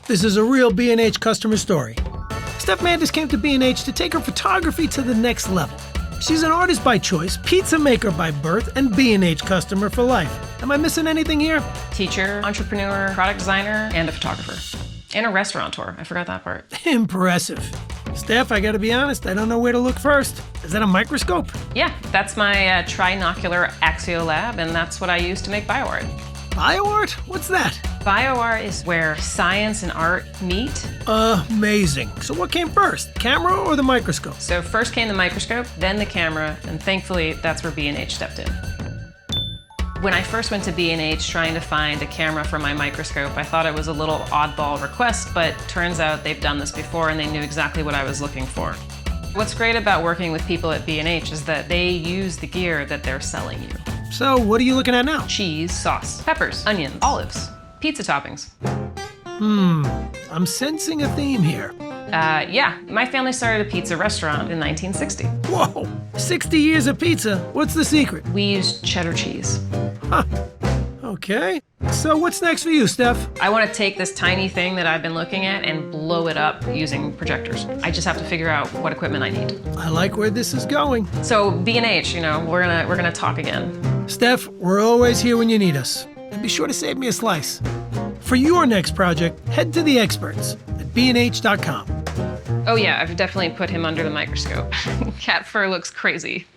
This is a real B&H customer story. Steph Mantis came to B&H to take her photography to the next level. She's an artist by choice, pizza maker by birth, and B&H customer for life. Am I missing anything here? Teacher, entrepreneur, product designer, and a photographer. And a restaurateur. I forgot that part. Impressive. Steph, I gotta be honest, I don't know where to look first. Is that a microscope? Yeah, that's my trinocular axiolab, and that's what I use to make bioart. Bioart? What's that? Bioart is where science and art meet. Amazing. So what came first, camera or the microscope? So first came the microscope, then the camera, and thankfully that's where B&H stepped in. When I first went to B&H trying to find a camera for my microscope, I thought it was a little oddball request, but turns out they've done this before and they knew exactly what I was looking for. What's great about working with people at B&H is that they use the gear that they're selling you. So what are you looking at now? Cheese, sauce, peppers, onions, olives, pizza toppings. I'm sensing a theme here. Yeah, my family started a pizza restaurant in 1960. Whoa, 60 years of pizza. What's the secret? We used cheddar cheese. Huh. Okay. So what's next for you, Steph? I want to take this tiny thing that I've been looking at and blow it up using projectors. I just have to figure out what equipment I need. I like where this is going. So B&H, we're gonna talk again. Steph, we're always here when you need us. And be sure to save me a slice. For your next project, head to the experts at bnh.com. Oh yeah, I've definitely put him under the microscope. Cat fur looks crazy.